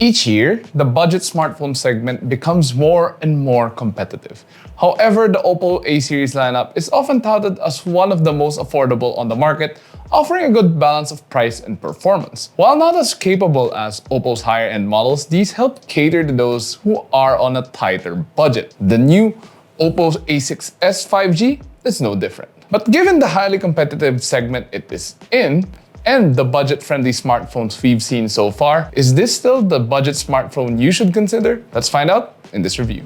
Each year, the budget smartphone segment becomes more and more competitive. However, the OPPO A series lineup is often touted as one of the most affordable on the market, offering a good balance of price and performance. While not as capable as OPPO's higher-end models, these help cater to those who are on a tighter budget. The new OPPO A6s 5G is no different. But given the highly competitive segment it is in, and the budget-friendly smartphones we've seen so far, is this still the budget smartphone you should consider? Let's find out in this review.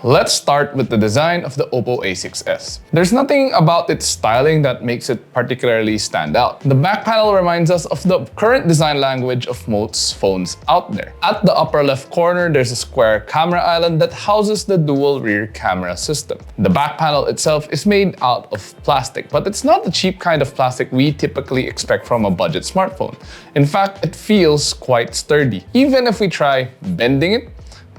Let's start with the design of the OPPO A6s. There's nothing about its styling that makes it particularly stand out. The back panel reminds us of the current design language of most phones out there. At the upper left corner, there's a square camera island that houses the dual rear camera system. The back panel itself is made out of plastic, but it's not the cheap kind of plastic we typically expect from a budget smartphone. In fact, it feels quite sturdy. Even if we try bending it,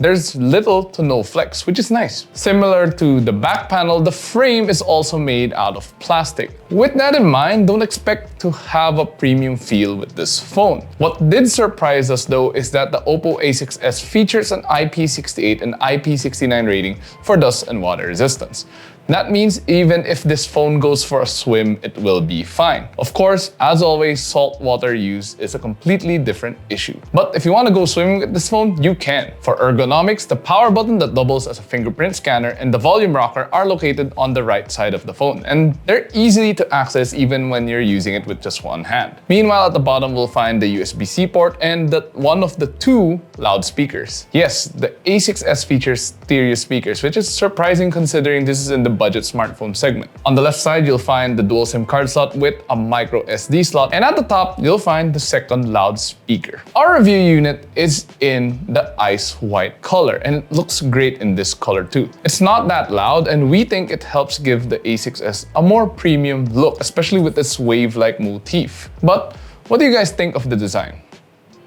there's little to no flex, which is nice. Similar to the back panel, the frame is also made out of plastic. With that in mind, don't expect to have a premium feel with this phone. What did surprise us though is that the OPPO A6s features an IP68 and IP69 rating for dust and water resistance. That means even if this phone goes for a swim, it will be fine. Of course, as always, salt water use is a completely different issue. But if you want to go swimming with this phone, you can. For ergonomics, the power button that doubles as a fingerprint scanner and the volume rocker are located on the right side of the phone, and they're easy to access even when you're using it with just one hand. Meanwhile, at the bottom, we'll find the USB-C port and one of the two loudspeakers. Yes, the A6s features stereo speakers, which is surprising considering this is in the budget smartphone segment. On the left side, you'll find the dual SIM card slot with a micro SD slot, and at the top, you'll find the second loudspeaker. Our review unit is in the ice white color, and it looks great in this color too. It's not that loud, and we think it helps give the A6s a more premium look, especially with this wave-like motif. But what do you guys think of the design?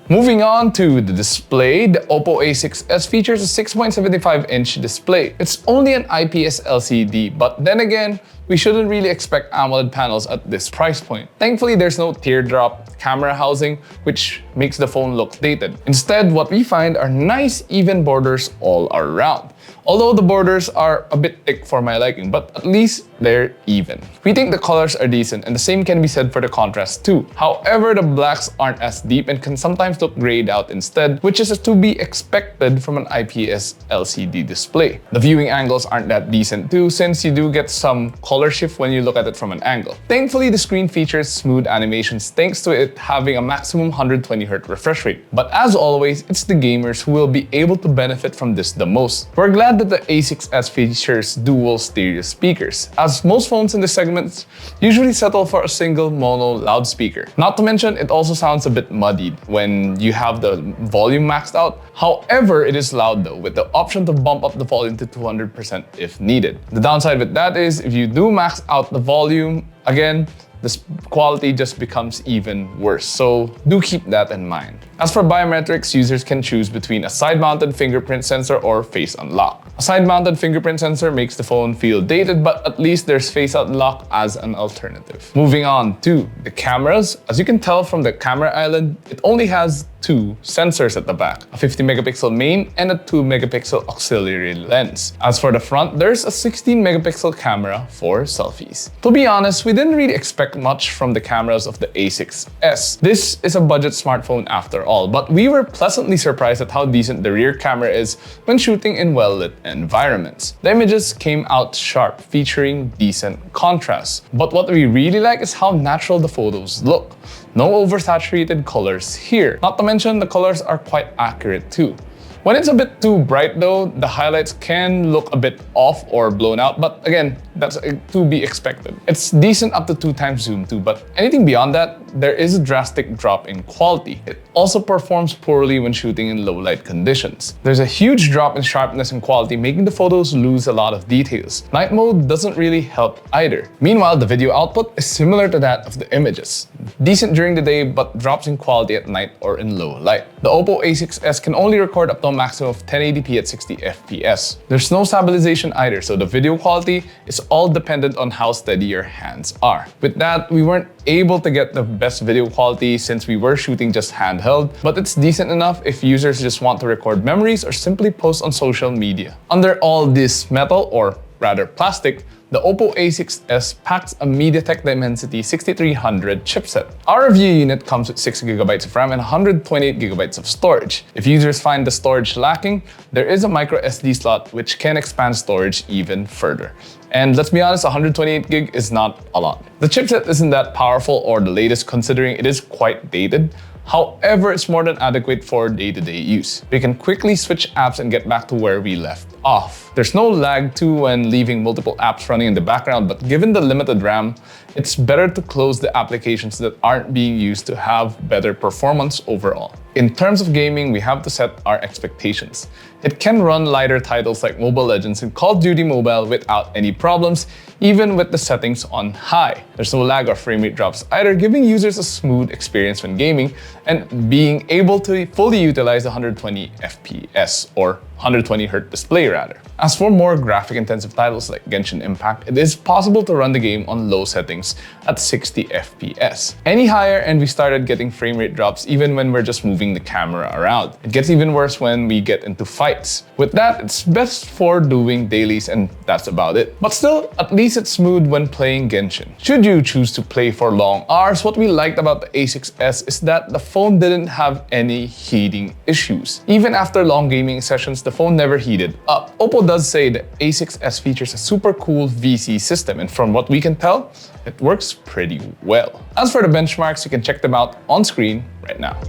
Moving on to the display, the OPPO A6s features a 6.75-inch display. It's only an IPS LCD, but then again, we shouldn't really expect AMOLED panels at this price point. Thankfully, there's no teardrop camera housing, which makes the phone look dated. Instead, what we find are nice, even borders all around. Although the borders are a bit thick for my liking, but at least they're even. We think the colors are decent, and the same can be said for the contrast too. However, the blacks aren't as deep and can sometimes look grayed out instead, which is to be expected from an IPS LCD display. The viewing angles aren't that decent too, since you do get some color shift when you look at it from an angle. Thankfully, the screen features smooth animations thanks to it having a maximum 120Hz refresh rate. But as always, it's the gamers who will be able to benefit from this the most. We're glad that the A6s features dual stereo speakers, as most phones in this segment usually settle for a single mono loudspeaker. Not to mention, it also sounds a bit muddied when you have the volume maxed out. However, it is loud though, with the option to bump up the volume to 200% if needed. The downside with that is, if you do max out the volume, again, the quality just becomes even worse, so do keep that in mind. As for biometrics, users can choose between a side-mounted fingerprint sensor or face unlock. A side-mounted fingerprint sensor makes the phone feel dated, but at least there's face unlock as an alternative. Moving on to the cameras. As you can tell from the camera island, it only has two sensors at the back, a 50-megapixel main and a 2-megapixel auxiliary lens. As for the front, there's a 16-megapixel camera for selfies. To be honest, we didn't really expect much from the cameras of the A6s. This is a budget smartphone after all, but we were pleasantly surprised at how decent the rear camera is when shooting in well-lit environments. The images came out sharp, featuring decent contrast. But what we really like is how natural the photos look. No oversaturated colors here. Not to mention, the colors are quite accurate too. When it's a bit too bright though, the highlights can look a bit off or blown out, but again, that's to be expected. It's decent up to 2x zoom too, but anything beyond that, there is a drastic drop in quality. It also performs poorly when shooting in low light conditions. There's a huge drop in sharpness and quality, making the photos lose a lot of details. Night mode doesn't really help either. Meanwhile, the video output is similar to that of the images. Decent during the day, but drops in quality at night or in low light. The OPPO A6s can only record up to a maximum of 1080p at 60 FPS. There's no stabilization either, so the video quality is all dependent on how steady your hands are. With that, we weren't able to get the best video quality since we were shooting just handheld, but it's decent enough if users just want to record memories or simply post on social media. Under all this metal, or rather plastic, the OPPO A6s packs a MediaTek Dimensity 6300 chipset. Our review unit comes with 6GB of RAM and 128GB of storage. If users find the storage lacking, there is a micro SD slot which can expand storage even further. And let's be honest, 128GB is not a lot. The chipset isn't that powerful or the latest considering it is quite dated. However, it's more than adequate for day-to-day use. We can quickly switch apps and get back to where we left off. There's no lag too when leaving multiple apps running in the background, but given the limited RAM, it's better to close the applications that aren't being used to have better performance overall. In terms of gaming, we have to set our expectations. It can run lighter titles like Mobile Legends and Call of Duty Mobile without any problems, even with the settings on high. There's no lag or frame rate drops either, giving users a smooth experience when gaming and being able to fully utilize the 120 FPS or 120Hz display rather. As for more graphic-intensive titles like Genshin Impact, it is possible to run the game on low settings at 60 FPS. Any higher and we started getting frame rate drops even when we're just moving the camera around. It gets even worse when we get into fights. With that, it's best for doing dailies and that's about it. But still, at least it's smooth when playing Genshin. Should you choose to play for long hours, what we liked about the A6s is that the phone didn't have any heating issues. Even after long gaming sessions, the phone never heated up. OPPO does say the A6s features a super cool VC system, and from what we can tell, it works pretty well. As for the benchmarks, you can check them out on screen right now.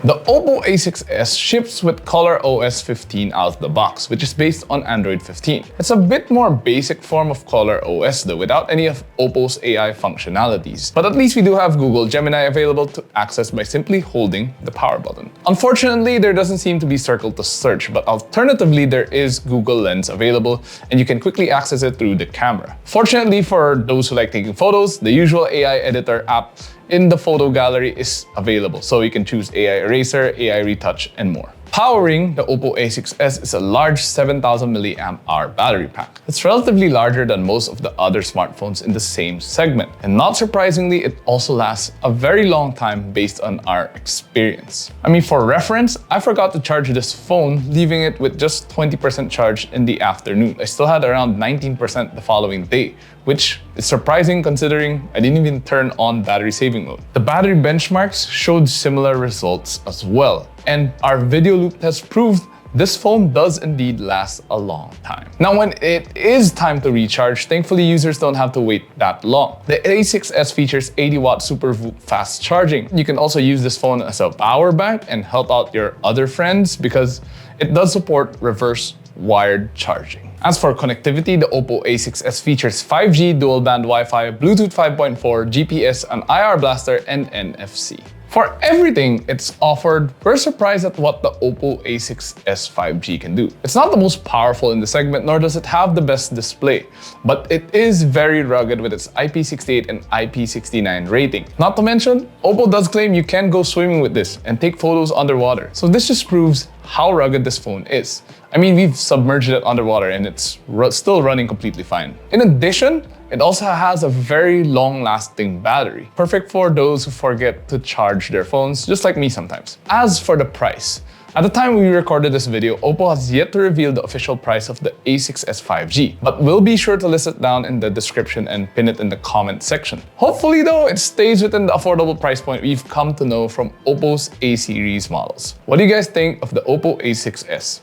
The OPPO A6s ships with ColorOS 15 out of the box, which is based on Android 15. It's a bit more basic form of ColorOS though, without any of OPPO's AI functionalities. But at least we do have Google Gemini available to access by simply holding the power button. Unfortunately, there doesn't seem to be Circle to search, but alternatively, there is Google Lens available and you can quickly access it through the camera. Fortunately for those who like taking photos, the usual AI editor app in the photo gallery is available, so you can choose AI Eraser, AI Retouch, and more. Powering the OPPO A6s is a large 7000 mAh battery pack. It's relatively larger than most of the other smartphones in the same segment. And not surprisingly, it also lasts a very long time based on our experience. I mean, for reference, I forgot to charge this phone, leaving it with just 20% charge in the afternoon. I still had around 19% the following day, which is surprising considering I didn't even turn on battery saving mode. The battery benchmarks showed similar results as well. And our video loop test proved this phone does indeed last a long time. Now, when it is time to recharge, thankfully users don't have to wait that long. The A6s features 80-watt super fast charging. You can also use this phone as a power bank and help out your other friends because it does support reverse wired charging. As for connectivity, the OPPO A6s features 5G dual-band Wi-Fi, Bluetooth 5.4, GPS, an IR blaster, and NFC. For everything it's offered, we're surprised at what the OPPO A6s 5G can do. It's not the most powerful in the segment, nor does it have the best display, but it is very rugged with its IP68 and IP69 rating. Not to mention, OPPO does claim you can go swimming with this and take photos underwater. So this just proves how rugged this phone is. I mean, we've submerged it underwater and it's still running completely fine. In addition, it also has a very long-lasting battery, perfect for those who forget to charge their phones, just like me sometimes. As for the price, at the time we recorded this video, OPPO has yet to reveal the official price of the A6s 5G, but we'll be sure to list it down in the description and pin it in the comment section. Hopefully though, it stays within the affordable price point we've come to know from OPPO's A series models. What do you guys think of the OPPO A6s?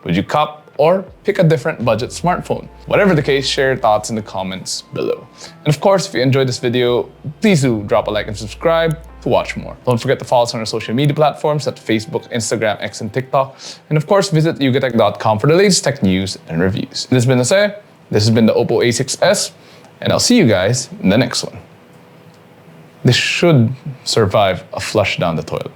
Would you cop or pick a different budget smartphone? Whatever the case, share your thoughts in the comments below. And of course, if you enjoyed this video, please do drop a like and subscribe to watch more. Don't forget to follow us on our social media platforms at Facebook, Instagram, X, and TikTok. And of course, visit yugatech.com for the latest tech news and reviews. This has been Jose. This has been the OPPO A6s, and I'll see you guys in the next one. This should survive a flush down the toilet.